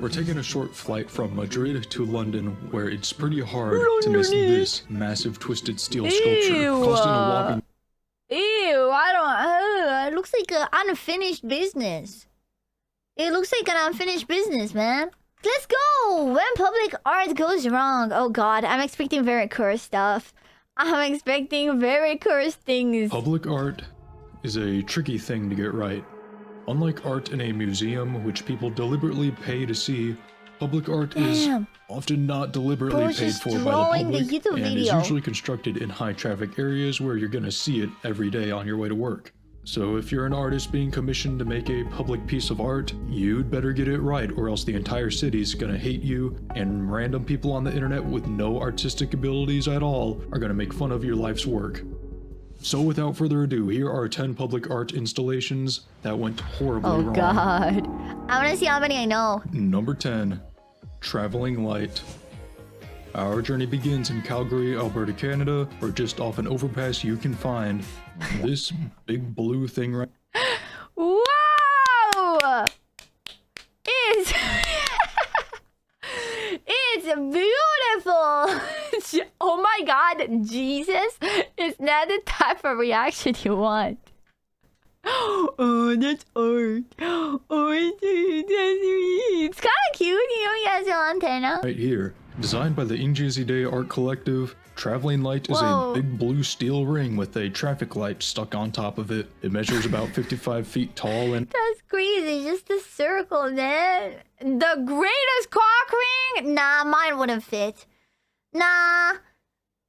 We're taking a short flight from Madrid to London, where it's pretty hard to miss this massive twisted steel sculpture, costing a whopping... Ew, I don't... it looks like an unfinished business. It looks like an unfinished business, man. Let's go! When public art goes wrong. Oh god, I'm expecting very cursed stuff. I'm expecting very cursed things. Public art is a tricky thing to get right. Unlike art in a museum, which people deliberately pay to see, public art is often not deliberately paid for by the public and is usually constructed in high-traffic areas where you're gonna see it every day on your way to work. So if you're an artist being commissioned to make a public piece of art, you'd better get it right, or else the entire city's gonna hate you, and random people on the internet with no artistic abilities at all are gonna make fun of your life's work. So without further ado, here are 10 public art installations that went horribly wrong. Oh god. I wanna see how many I know. Number 10. Traveling light. Our journey begins in Calgary, Alberta, Canada, where just off an overpass you can find this big blue thing right... Wow! It's... it's beautiful! Oh my god, Jesus! It's not the type of reaction you want. Oh, that's art. Oh, it's kind of cute, you know, he has an antenna. Right here. Designed by the Injizzy Day Art Collective, Traveling Light is a big blue steel ring with a traffic light stuck on top of it. It measures about 55 feet tall and... That's crazy, just a circle, man. The greatest cock ring? Nah, mine wouldn't fit. Nah,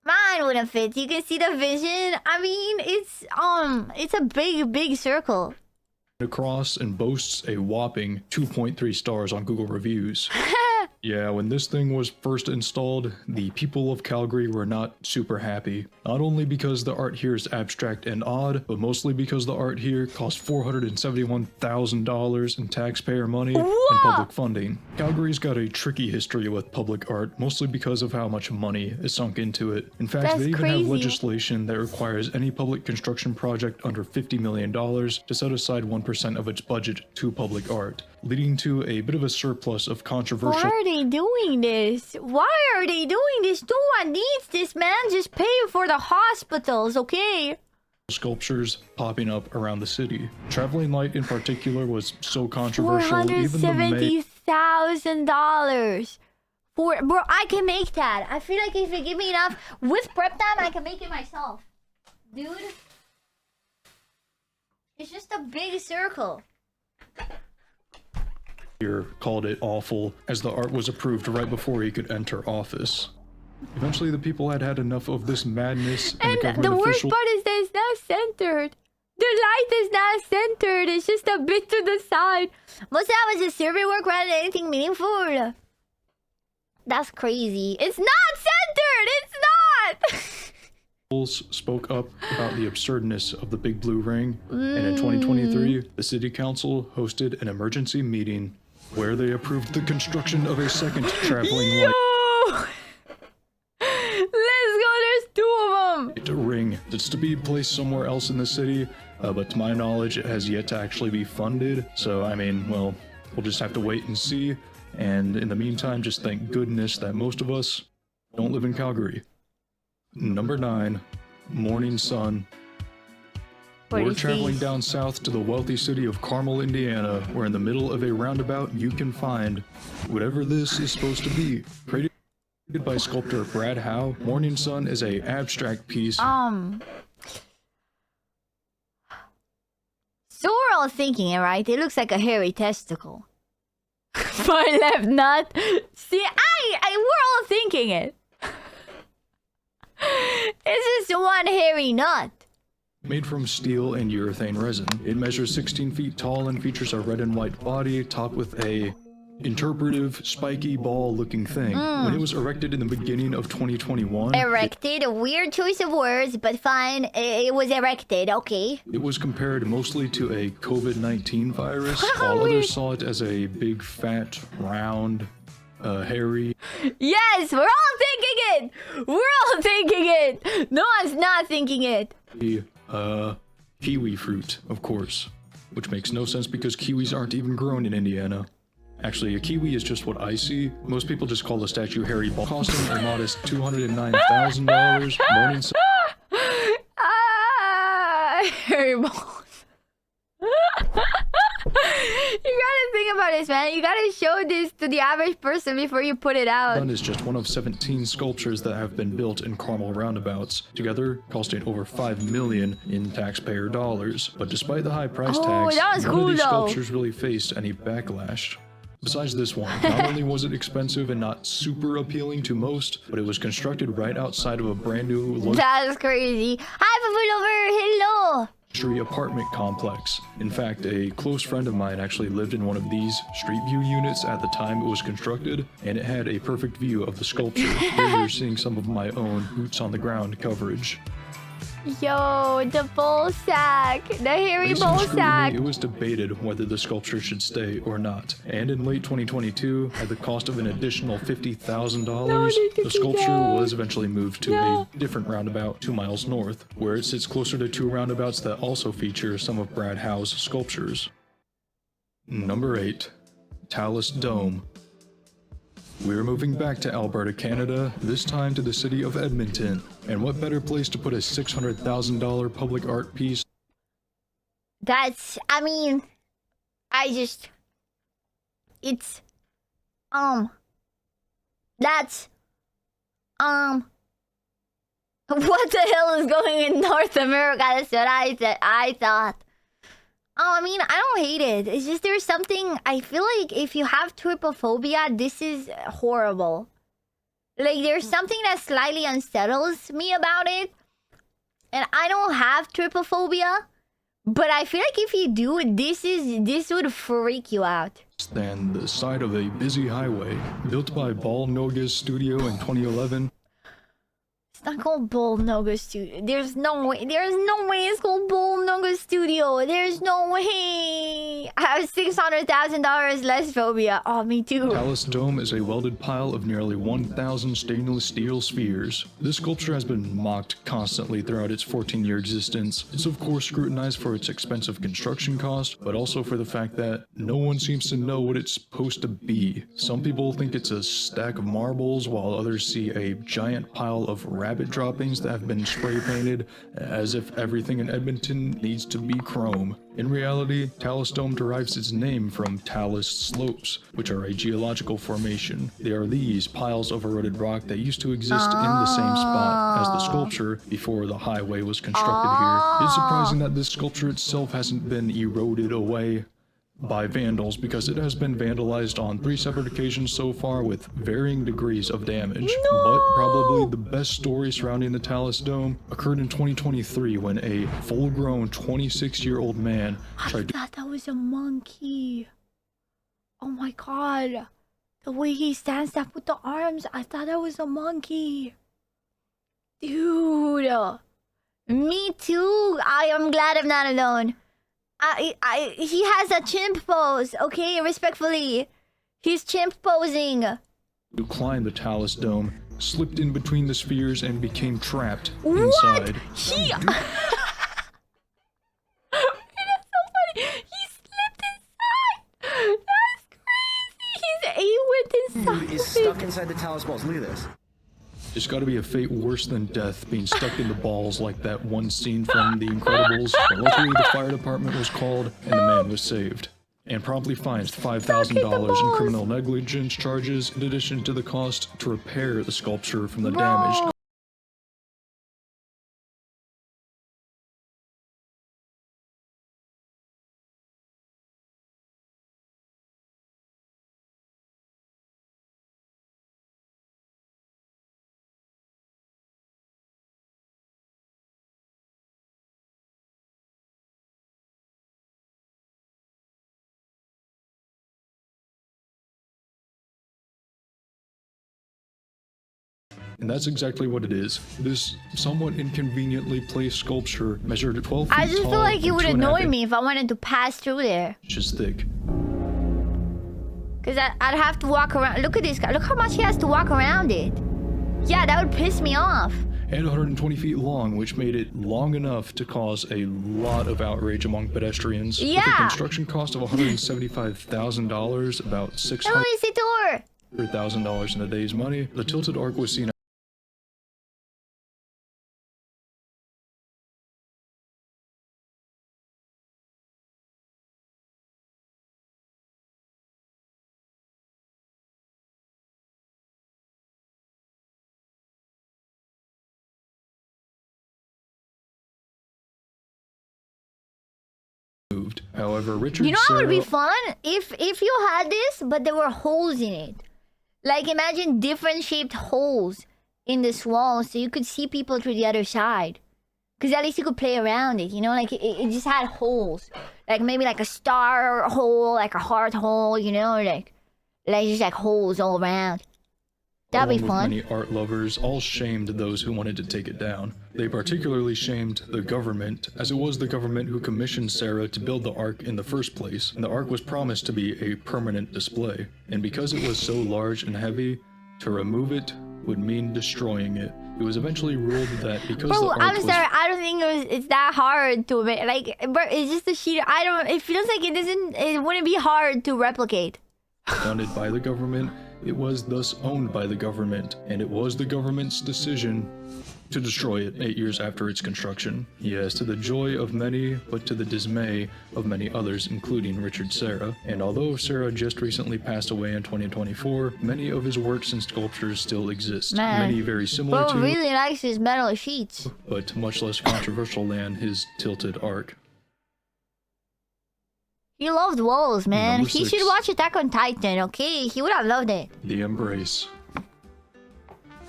mine wouldn't fit. You can see the vision. I mean, it's a big circle. Across and boasts a whopping 2.3 stars on Google reviews. Yeah, when this thing was first installed, the people of Calgary were not super happy. Not only because the art here is abstract and odd, but mostly because the art here cost $471,000 in taxpayer money and public funding. Calgary's got a tricky history with public art, mostly because of how much money is sunk into it. In fact, they even have legislation that requires any public construction project under $50 million to set aside 1% of its budget to public art, leading to a bit of a surplus of controversial... Why are they doing this? Why are they doing this? No one needs this, man. Just pay for the hospitals, okay? Sculptures popping up around the city. Traveling Light in particular was so controversial. $470,000 for... Bro, I can make that. I feel like if you give me enough with prep time, I can make it myself. Dude. It's just a big circle. Called it awful, as the art was approved right before he could enter office. Eventually the people had had enough of this madness, and the worst part is that it's not centered. The light is not centered, it's just a bit to the side. Most of that was just survey work rather than anything meaningful. That's crazy. It's not centered! It's not! Spoke up about the absurdness of the big blue ring, and in 2023, the city council hosted an emergency meeting where they approved the construction of a second traveling light. Let's go, there's 2 of them! A ring that's to be placed somewhere else in the city, but to my knowledge, it has yet to actually be funded. So, I mean, well, we'll just have to wait and see. And in the meantime, just thank goodness that most of us don't live in Calgary. Number 9, Morning Sun. We're traveling down south to the wealthy city of Carmel, Indiana, where in the middle of a roundabout you can find whatever this is supposed to be. Created by sculptor Brad Howe, Morning Sun is a abstract piece. So we're all thinking it, right? It looks like a hairy testicle. Far left nut. See, we're all thinking it. It's just one hairy nut. Made from steel and urethane resin. It measures 16 feet tall and features a red and white body topped with a interpretive, spiky ball-looking thing. When it was erected in the beginning of 2021... Erected? A weird choice of words, but fine. It was erected, okay. It was compared mostly to a COVID-19 virus, while others saw it as a big, fat, round, hairy... Yes, we're all thinking it! We're all thinking it! No one's not thinking it. Kiwi fruit, of course. Which makes no sense because kiwis aren't even grown in Indiana. Actually, a kiwi is just what I see. Most people just call the statue Harry Ball. Costing a modest $209,000. Morning. Harry Balls. You gotta think about this, man. You gotta show this to the average person before you put it out. Sun is just one of 17 sculptures that have been built in Carmel roundabouts, together costing over $5 million in taxpayer dollars. But despite the high price tags, none of these sculptures really faced any backlash. Besides this one, not only was it expensive and not super appealing to most, but it was constructed right outside of a brand new That's crazy. Hi, Hello. luxury apartment complex. In fact, a close friend of mine actually lived in one of these street view units at the time it was constructed, and it had a perfect view of the sculpture. Here you're seeing some of my own boots on the ground coverage. Yo, the ball sack. The hairy ball sack. It was debated whether the sculpture should stay or not. And in late 2022, at the cost of an additional $50,000, the sculpture was eventually moved to a different roundabout 2 miles north, where it sits closer to 2 roundabouts that also feature some of Brad Howe's sculptures. Number 8. Talis Dome. We're moving back to Alberta, Canada, this time to the city of Edmonton. And what better place to put a $600,000 public art piece? That's, I mean, what the hell is going in North America? That's what I thought. Oh, I mean, I don't hate it. It's just there's something, I feel like if you have trypophobia, this is horrible. Like, there's something that slightly unsettles me about it. And I don't have trypophobia, but I feel like if you do, this would freak you out. Than the side of a busy highway, built by Ball Noga's studio in 2011. It's not called Bull Noga Studio. There's no way it's called Bull Noga Studio. There's no way. I have $600,000 less phobia. Oh, me too. Talis Dome is a welded pile of nearly 1,000 stainless steel spheres. This sculpture has been mocked constantly throughout its 14-year existence. It's of course scrutinized for its expensive construction cost, but also for the fact that no one seems to know what it's supposed to be. Some people think it's a stack of marbles, while others see a giant pile of rabbit droppings that have been spray painted, as if everything in Edmonton needs to be chrome. In reality, Talis Dome derives its name from talus slopes, which are a geological formation. They are these piles of eroded rock that used to exist in the same spot as the sculpture before the highway was constructed here. It's surprising that this sculpture itself hasn't been eroded away by vandals, because it has been vandalized on 3 separate occasions so far with varying degrees of damage. But probably the best story surrounding the Talis Dome occurred in 2023 when a full-grown 26-year-old man tried to— I thought that was a monkey. Oh my god. The way he stands up with the arms, I thought that was a monkey. Dude. Me too. I am glad I'm not alone. He has a chimp pose, okay? Respectfully. He's chimp posing. To climb the Talis Dome, slipped in between the spheres and became trapped What? inside. That's so funny. He slipped inside. That's crazy. He went inside. He's stuck inside the Talis balls. Look at this. There's gotta be a fate worse than death, being stuck in the balls like that one scene from The Incredibles. But luckily the fire department was called and the man was saved. And promptly fined $5,000 in criminal negligence charges, in addition to the cost to repair the sculpture from the damage. And that's exactly what it is. This somewhat inconveniently placed sculpture measured 12 feet tall. I just feel like it would annoy me if I wanted to pass through there. Just thick. Because I'd have to walk around. Look at this guy. Look how much he has to walk around it. Yeah, that would piss me off. and 120 feet long, which made it long enough to cause a lot of outrage among pedestrians. Yeah. With a construction cost of $175,000, about $600,000 in today's money, the tilted arc was seen moved. However, Richard You know what would be Serra- fun? If you had this, but there were holes in it. Like, imagine different shaped holes in this wall so you could see people through the other side. Because at least you could play around it, you know? Like, it just had holes. Like, maybe like a star hole, like a heart hole, you know? Like just like holes all around. That'd be along with fun. many art lovers, all shamed those who wanted to take it down. They particularly shamed the government, as it was the government who commissioned Sarah to build the Ark in the first place, and the Ark was promised to be a permanent display. And because it was so large and heavy, to remove it would mean destroying it. It was eventually ruled that because the Bro, Ark I'm was sorry. I don't think it's that hard to make. Like, bro, it's just a sheet. It feels like it wouldn't be hard to replicate. funded by the government, it was thus owned by the government, and it was the government's decision to destroy it 8 years after its construction. Yes, to the joy of many, but to the dismay of many others, including Richard Serra. And although Serra just recently passed away in 2024, many of his works and sculptures still exist. Man, many very similar Bro to, really likes his metal sheets. but much less controversial than his tilted arc. He loved walls, man. Number He 6. should watch Attack on Titan, okay? He would have loved it. The Embrace.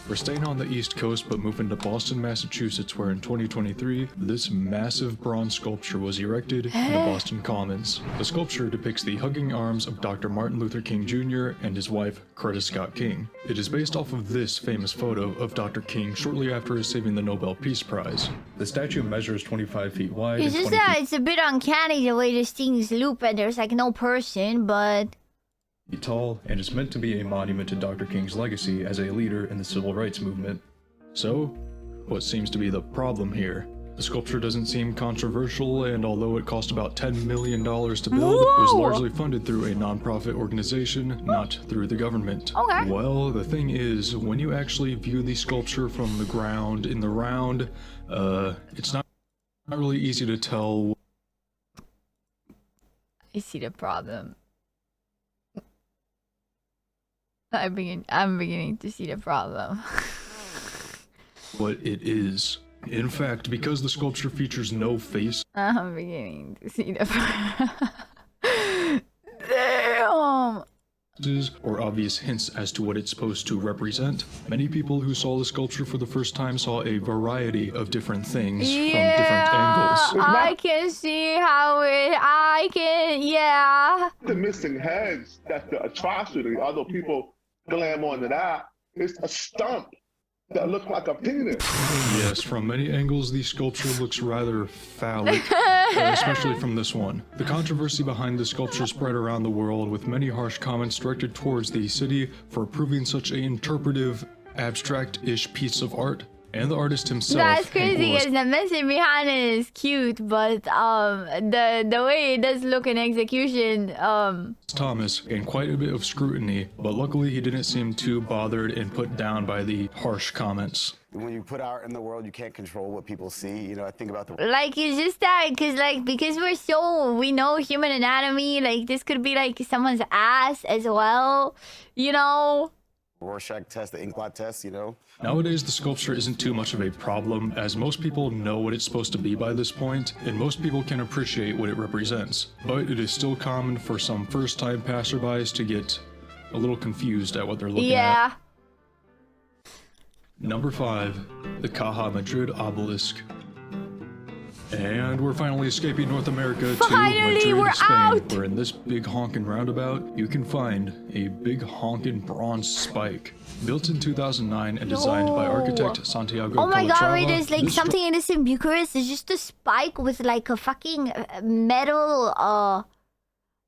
We're staying on the East Coast, but moving to Boston, Massachusetts, where in 2023, this massive bronze sculpture was erected in the Boston Commons. The sculpture depicts the hugging arms of Dr. Martin Luther King Jr. and his wife, Coretta Scott King. It is based off of this famous photo of Dr. King shortly after receiving the Nobel Peace Prize. The statue measures 25 feet wide It's and just 20 that feet it's a bit uncanny the way this thing's loop and there's like no person, but... tall, and is meant to be a monument to Dr. King's legacy as a leader in the civil rights movement. So, what seems to be the problem here? The sculpture doesn't seem controversial, and although it cost about $10 million to build, it was largely funded through a non-profit organization, not through the government. Okay. Well, the thing is, when you actually view the sculpture from the ground in the round, it's not really easy to tell. I see the problem. I'm beginning to see the problem. What it is. In fact, because the sculpture features no face, I'm beginning to see the problem. Damn! or obvious hints as to what it's supposed to represent, many people who saw the sculpture for the first time saw a variety of different things from different angles. I can see how yeah. The missing heads, that's the atrocity. Although people glam onto that, it's a stump that looks like a penis. Yes, from many angles, the sculpture looks rather phallic, especially from this one. The controversy behind the sculpture spread around the world, with many harsh comments directed towards the city for approving such an interpretive, abstract-ish piece of art. And the artist himself. That's crazy Hank because the message behind it is cute, but the way it does look in execution, Thomas gained quite a bit of scrutiny, but luckily he didn't seem too bothered and put down by the harsh comments. When you put art in the world, you can't control what people see. You know, I think about the like it's just that because we know human anatomy, like this could be like someone's ass as well, you know. Rorschach test, the inkblot test, you know. Nowadays, the sculpture isn't too much of a problem, as most people know what it's supposed to be by this point, and most people can appreciate what it represents. But it is still common for some first-time passerbys to get a little confused at what they're looking at. Number 5, the Madrid obelisk. And we're finally escaping North America to Madrid, we're Spain, out! where in this big honkin' roundabout, you can find a big honkin' bronze spike. Built in 2009 and designed by architect Santiago Oh my god, Calatrava, wait, there's like this something in this in Bucharest. It's just a spike with like a fucking metal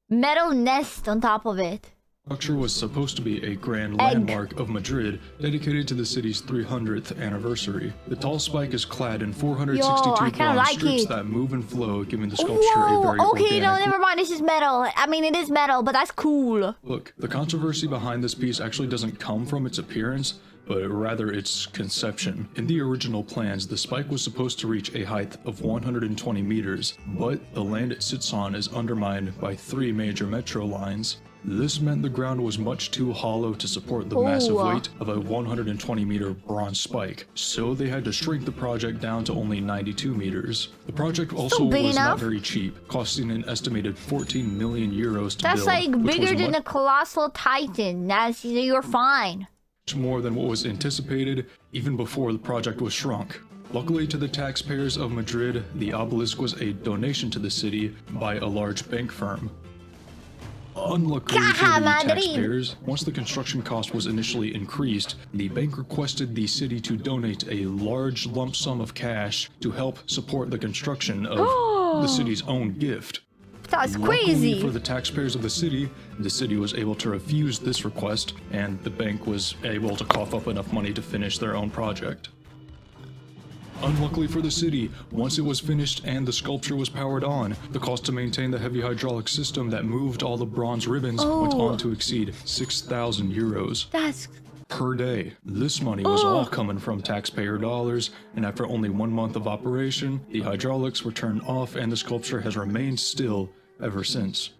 nest on top of it. Structure was supposed to be a grand landmark of Madrid, dedicated to the city's 300th anniversary. The tall spike is clad in 462 bronze strips that move and flow, giving the sculpture a very okay, no, organic never mind. This is metal. I mean, it is metal, but that's cool. look. The controversy behind this piece actually doesn't come from its appearance, but rather its conception. In the original plans, the spike was supposed to reach a height of 120 meters, but the land it sits on is undermined by 3 major metro lines. This meant the ground was much too hollow to support the massive weight of a 120-meter bronze spike, so they had to shrink the project down to only 92 meters. The project also was not very cheap, costing an estimated 14 million euros to build. That's like bigger than a colossal titan. You're fine. Much more than what was anticipated, even before the project was shrunk. Luckily to the taxpayers of Madrid, the obelisk was a donation to the city by a large bank firm. Unluckily for the taxpayers, once the construction cost was initially increased, the bank requested the city to donate a large lump sum of cash to help support the construction of the city's own gift. That's crazy. Luckily for the taxpayers of the city was able to refuse this request, and the bank was able to cough up enough money to finish their own project. Unluckily for the city, once it was finished and the sculpture was powered on, the cost to maintain the heavy hydraulic system that moved all the bronze ribbons went on to exceed 6,000 euros. That's per day. This money was all coming from taxpayer dollars, and after only 1 month of operation, the hydraulics were turned off and the sculpture has remained still ever since.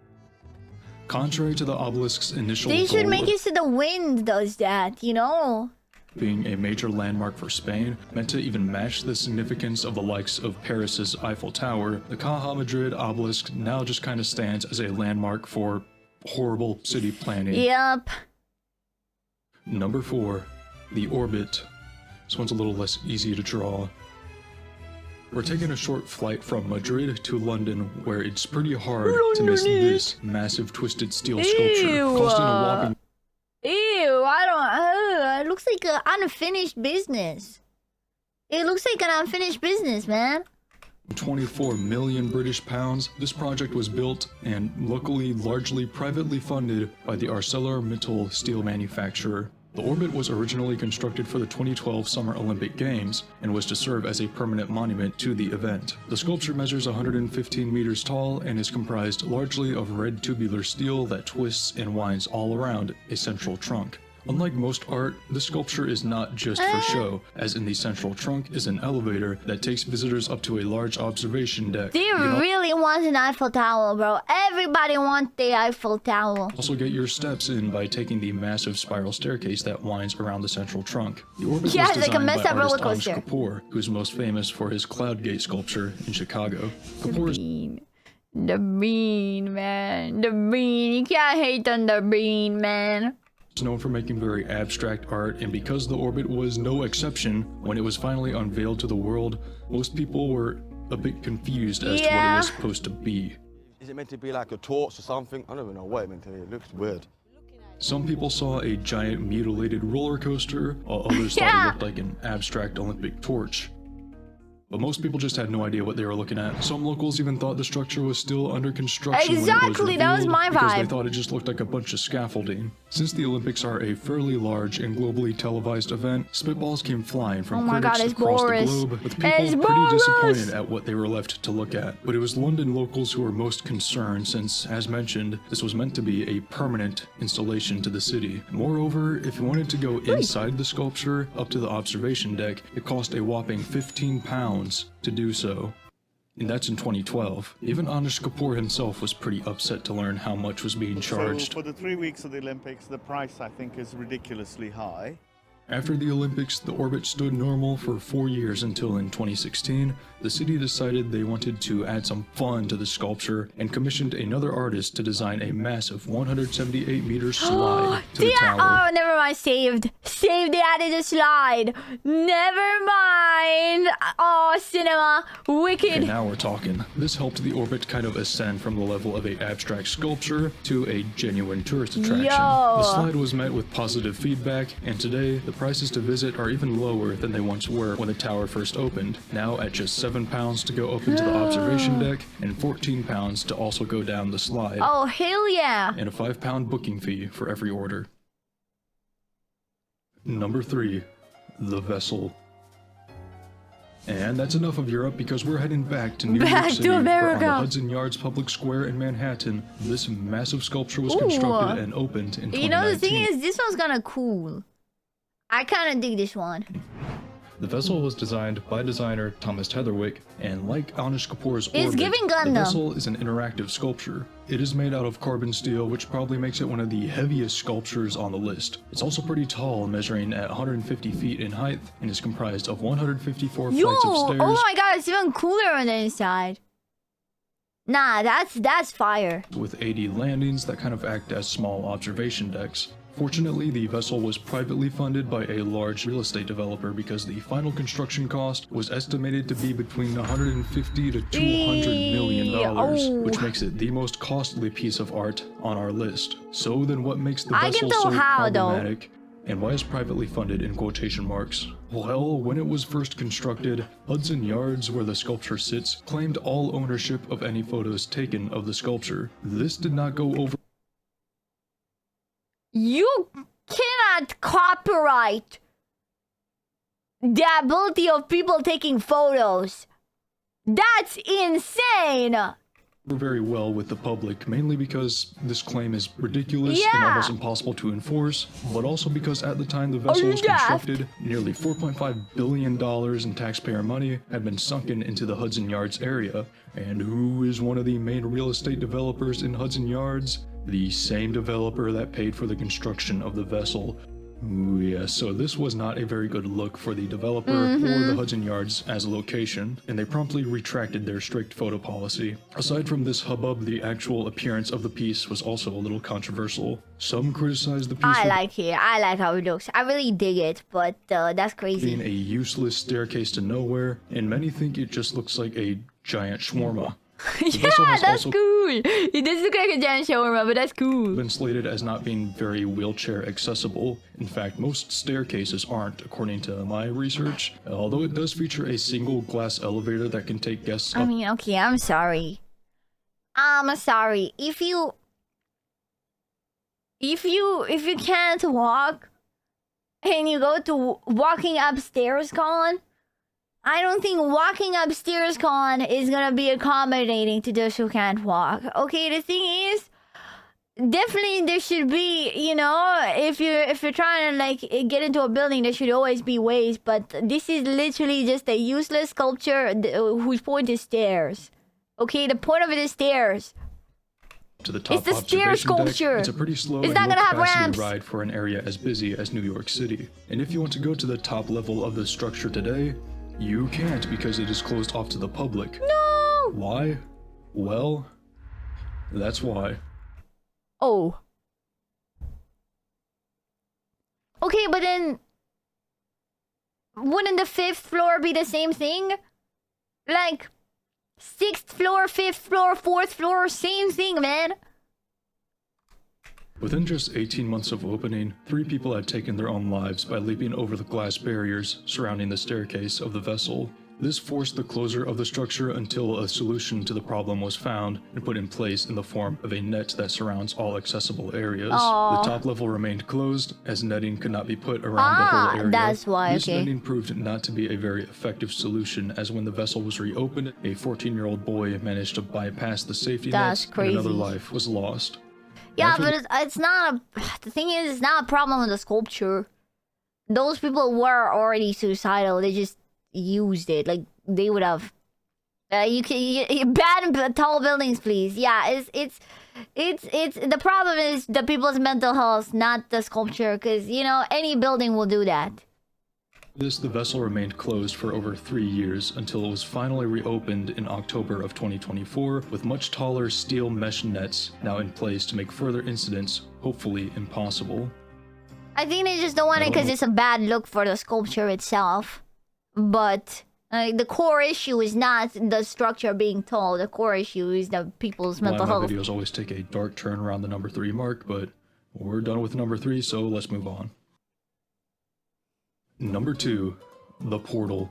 Contrary to the obelisk's initial goal, they should make it so the wind does that, you know? Being a major landmark for Spain, meant to even match the significance of the likes of Paris's Eiffel Tower, the Caja Madrid obelisk now just kind of stands as a landmark for horrible city planning. Yep. Number 4, the orbit. This one's a little less easy to draw. We're taking a short flight from Madrid to London, where it's pretty hard to miss this massive twisted steel sculpture, costing a whopping... Ew, it looks like an unfinished business. It looks like an unfinished business, man. 24 million British pounds. This project was built and luckily largely privately funded by the ArcelorMittal steel manufacturer. The orbit was originally constructed for the 2012 Summer Olympic Games and was to serve as a permanent monument to the event. The sculpture measures 115 meters tall and is comprised largely of red tubular steel that twists and winds all around a central trunk. Unlike most art, this sculpture is not just for show, as in the central trunk is an elevator that takes visitors up to a large observation deck. They really want an Eiffel Tower, bro. Everybody wants the Eiffel Tower. Also get your steps in by taking the massive spiral staircase that winds around the central trunk. The orbit was designed like a messed by up artist roller coaster. Anish Kapoor, who's most famous for his Cloud Gate sculpture in Chicago. The bean, man. The bean. You can't hate on the bean, man. Is known for making very abstract art, and because the orbit was no exception, when it was finally unveiled to the world, most people were a bit confused as to what it was supposed to be. Is it meant to be like a torch or something? I don't even know what it meant to be. It looks weird. Some people saw a giant mutilated roller coaster, while others thought it looked like an abstract Olympic torch. But most people just had no idea what they were looking at. Some locals even thought the structure was still under construction. Exactly, that was my vibe. Because they thought it just looked like a bunch of scaffolding. Since the Olympics are a fairly large and globally televised event, spitballs came flying from critics across the globe, with people pretty disappointed at what they were left to look at. But it was London locals who were most concerned since, as mentioned, this was meant to be a permanent installation to the city. Moreover, if you wanted to go inside the sculpture, up to the observation deck, it cost a whopping £15 to do so. And that's in 2012. Even Anish Kapoor himself was pretty upset to learn how much was being charged. So for the 3 weeks of the Olympics, the price I think is ridiculously high. After the Olympics, the orbit stood normal for 4 years until in 2016, the city decided they wanted to add some fun to the sculpture and commissioned another artist to design a massive 178-meter slide to the tower. Oh, never mind. Saved. They added a slide. Never mind. Oh, cinema. Wicked. And now we're talking. This helped the orbit kind of ascend from the level of an abstract sculpture to a genuine tourist attraction. The slide was met with positive feedback, and today the prices to visit are even lower than they once were when the tower first opened, now at just £7 to go up into the observation deck and £14 to also go down the slide. Oh, hell yeah! And a £5 booking fee for every order. Number 3. The Vessel. And that's enough of Europe because we're heading back to New York City, where on the Hudson Yards Public Square in Manhattan, this massive sculpture was constructed and opened in 2019. You know, the thing is, this one's kind of cool. I kind of dig this one. The vessel was designed by designer Thomas Heatherwick, and like Anish Kapoor's It's Orbit, giving Gundam. the vessel is an interactive sculpture. It is made out of carbon steel, which probably makes it one of the heaviest sculptures on the list. It's also pretty tall, measuring at 150 feet in height, and is comprised of 154 flights of stairs. Oh my god, it's even cooler on the inside. Nah, that's fire. With 80 landings that kind of act as small observation decks. Fortunately, the vessel was privately funded by a large real estate developer because the final construction cost was estimated to be between $150 to $200 million, which makes it the most costly piece of art on our list. So then what makes the vessel so problematic? And why is privately funded in quotation marks? Well, when it was first constructed, Hudson Yards, where the sculpture sits, claimed all ownership of any photos taken of the sculpture. This did not go over. You cannot copyright the ability of people taking photos. That's insane. Very well with the public, mainly because this claim is ridiculous and almost impossible to enforce, but also because at the time the vessel was constructed, nearly $4.5 billion in taxpayer money had been sunken into the Hudson Yards area. And who is one of the main real estate developers in Hudson Yards? The same developer that paid for the construction of the vessel. Ooh, yeah, so this was not a very good look for the developer or the Hudson Yards as a location, and they promptly retracted their strict photo policy. Aside from this hubbub, the actual appearance of the piece was also a little controversial. Some criticized the piece I like how it looks. I really dig it, but that's crazy. being a useless staircase to nowhere, and many think it just looks like a giant shawarma. Yeah, that's cool. It does look like a giant shawarma, but that's cool. Been slated as not being very wheelchair accessible. In fact, most staircases aren't, according to my research. Although it does feature a single glass elevator that can take guests up. I mean, okay, I'm sorry. I'm sorry. If you can't walk and you go to walking upstairs, Colin, I don't think walking upstairs, Colin, is gonna be accommodating to those who can't walk. Okay, the thing is, definitely there should be, you know, if you're trying to like get into a building, there should always be ways. But this is literally just a useless sculpture whose point is stairs. Okay, the point of it is stairs. To the top it's the stair sculpture. Deck, it's a pretty slow it's and not low gonna have capacity ramps. ride for an area as busy as New York City. And if you want to go to the top level of the structure today, you can't because it is closed off to the public. No! Why? Well, that's why. Oh. Okay, but then wouldn't the 5th floor be the same thing? Like 6th floor, 5th floor, 4th floor, same thing, man. Within just 18 months of opening, 3 people had taken their own lives by leaping over the glass barriers surrounding the staircase of the vessel. This forced the closure of the structure until a solution to the problem was found and put in place in the form of a net that surrounds all accessible areas. Aww. The top level remained closed, as netting could not be put around the whole area. That's why, This okay. netting proved not to be a very effective solution, as when the vessel was reopened, a 14-year-old boy managed to bypass the safety That's nets, crazy. and another life was lost. Yeah, After but it's not a... The thing is, it's not a problem with the sculpture. Those people were already suicidal. They just used it. Like, they would have... ban tall buildings, please. Yeah, it's... The problem is the people's mental health, not the sculpture. Because, you know, any building will do that. The vessel remained closed for over 3 years until it was finally reopened in October of 2024 with much taller steel mesh nets now in place to make further incidents hopefully impossible. I think they just don't want it because it's a bad look for the sculpture itself. But the core issue is not the structure being tall. The core issue is the people's mental My health. videos always take a dark turn around the number 3 mark, but we're done with number 3, so let's move on. Number 2, the portal.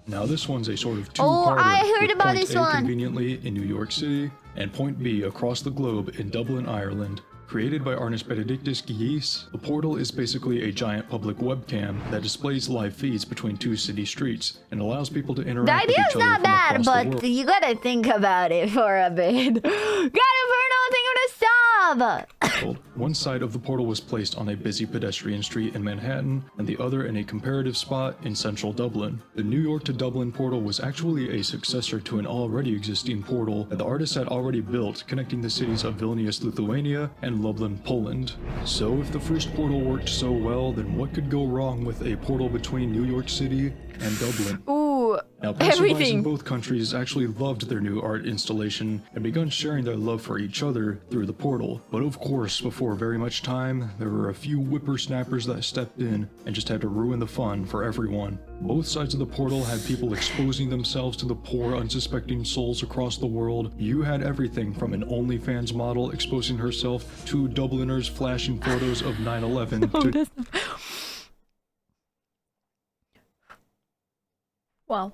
Now this one's a sort of two-parter. Oh, I heard with about point this A one. conveniently in New York City and point B across the globe in Dublin, Ireland. Created by artist Benedictus Guillis, the portal is basically a giant public webcam that displays live feeds between two city streets and allows people to The interact with each idea's other not from bad, across the but world. you gotta think about it for a bit. Gotta think of the stop! One side of the portal was placed on a busy pedestrian street in Manhattan, and the other in a comparative spot in central Dublin. The New York to Dublin portal was actually a successor to an already existing portal that the artist had already built, connecting the cities of Vilnius, Lithuania, and Lublin, Poland. So if the first portal worked so well, then what could go wrong with a portal between New York City and Dublin? Ooh, Now, passersby everything. in both countries actually loved their new art installation and begun sharing their love for each other through the portal. But of course, before very much time, there were a few whippersnappers that stepped in and just had to ruin the fun for everyone. Both sides of the portal had people exposing themselves to the poor, unsuspecting souls across the world. You had everything from an OnlyFans model exposing herself to Dubliners flashing photos of 9/11 to Wow.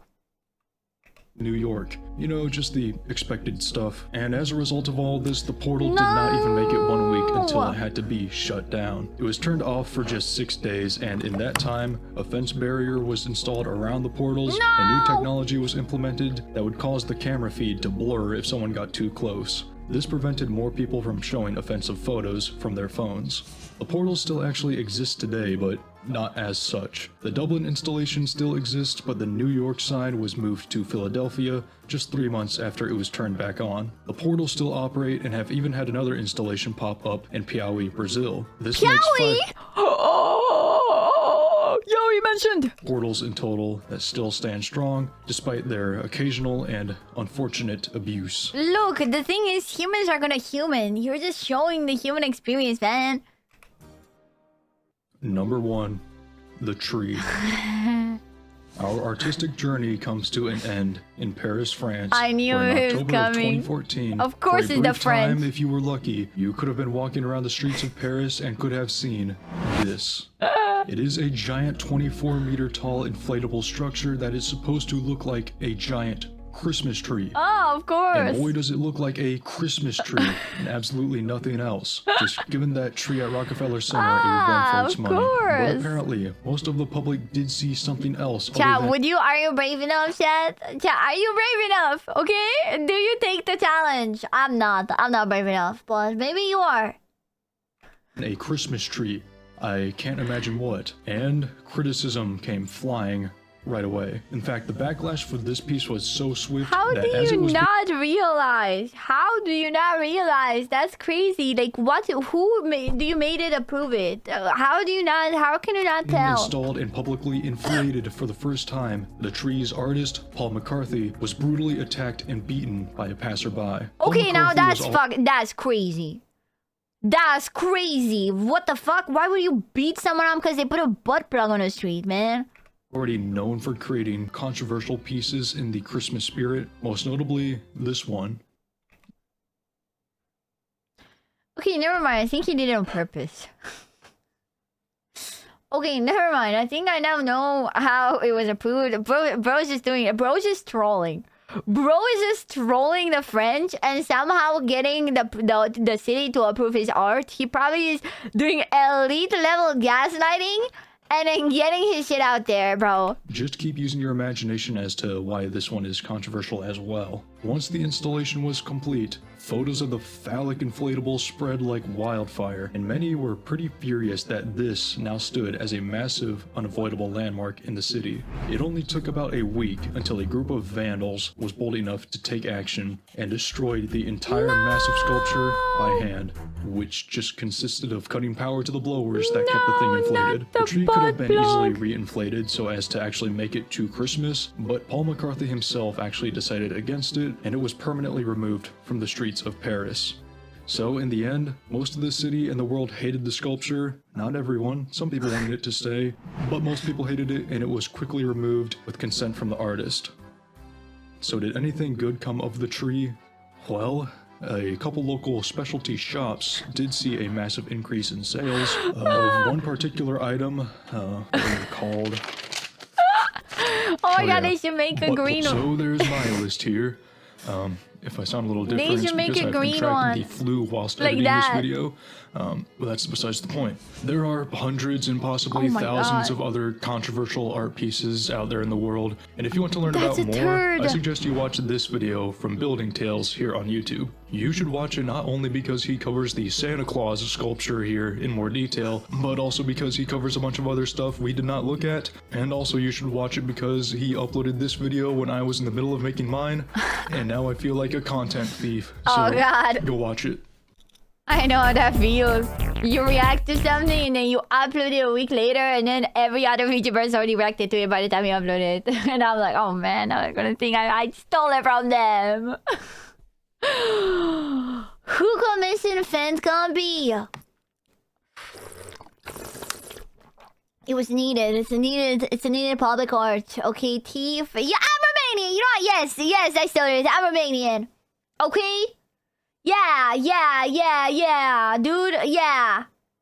New York. You know, just the expected stuff. And as a result of all this, the portal did not even make it 1 week until it had to be shut down. It was turned off for just 6 days, and in that time, a fence barrier was installed around the portals, and new technology was implemented that would cause the camera feed to blur if someone got too close. This prevented more people from showing offensive photos from their phones. The portal still actually exists today, but not as such. The Dublin installation still exists, but the New York side was moved to Philadelphia just 3 months after it was turned back on. The portals still operate and have even had another installation pop up in Piauí, Brazil. This makes Piauí? 5 Yo, you mentioned. portals in total that still stand strong, despite their occasional and unfortunate abuse. Look, the thing is, humans are gonna human. You're just showing the human experience, man. Number 1, the tree. Our artistic journey comes to an end in Paris, France. I knew where in it was October of coming. 2014, Of course for a it's the brief time, French. if you were lucky, you could have been walking around the streets of Paris and could have seen this. It is a giant 24-meter tall inflatable structure that is supposed to look like a giant Christmas tree. Oh, of course. And boy, does it look like a Christmas tree and absolutely nothing else. Just giving that tree at Rockefeller Center a run for its of money. course. But apparently, most of the public did see something else. Chat, other than are you brave enough, chat? Chat, are you brave enough? Okay? Do you take the challenge? I'm not brave enough, but maybe you are. a Christmas tree. I can't imagine what. And criticism came flying right away. In fact, the backlash for this piece was so swift How that do as it you was not realize? How do you not realize? That's crazy. Like, what? Who do you made it approve it? How do you not? How can you not being tell? installed and publicly inflated for the first time, the tree's artist, Paul McCarthy, was brutally attacked and beaten by a passerby. Paul Okay, now McCarthy that's was that's crazy. That's crazy. What the fuck? Why would you beat someone up because they put a butt plug on the street, man? already known for creating controversial pieces in the Christmas spirit, most notably this one. Okay, never mind. I think he did it on purpose. Okay, never mind. I think I now know how it was approved. Bro's just doing it. Bro's just trolling. Bro is just trolling the French and somehow getting the city to approve his art. He probably is doing elite level gaslighting and then getting his shit out there, bro. Just keep using your imagination as to why this one is controversial as well. Once the installation was complete, photos of the phallic inflatable spread like wildfire, and many were pretty furious that this now stood as a massive, unavoidable landmark in the city. It only took about a week until a group of vandals was bold enough to take action and destroyed the entire massive sculpture by hand, which just consisted of cutting power to the blowers that kept the thing inflated. The tree could have been easily re-inflated so as to actually make it to Christmas, but Paul McCarthy himself actually decided against it, and it was permanently removed from the streets of Paris. So in the end, most of the city and the world hated the sculpture. Not everyone, some people wanted it to stay, but most people hated it, and it was quickly removed with consent from the artist. So did anything good come of the tree? Well, a couple local specialty shops did see a massive increase in sales of one particular item, what are they called? Oh my god, they should make a green one. So there's my list here. If I sound a little different, They should make because a I've green contracted one. the flu whilst Like editing that. this video. Well, that's besides the point. There are hundreds and possibly Oh my thousands God. of other controversial art pieces out there in the world. And if you want to learn That's about a more, turd. I suggest you watch this video from Building Tales here on YouTube. You should watch it not only because he covers the Santa Claus sculpture here in more detail, but also because he covers a bunch of other stuff we did not look at. And also you should watch it because he uploaded this video when I was in the middle of making mine, and now I feel like a content thief. So Oh god. go watch it. I know how that feels. You react to something and then you upload it a week later and then every other VTuber has already reacted to it by the time you upload it. And I'm like, oh man, now they're gonna think I stole it from them. Who commissioned Fence gonna be? It was needed. It's a needed public art. Okay, thief. Yeah, I'm Romanian. You know what? Yes, I stole it. I'm Romanian. Okay? Yeah, dude, yeah.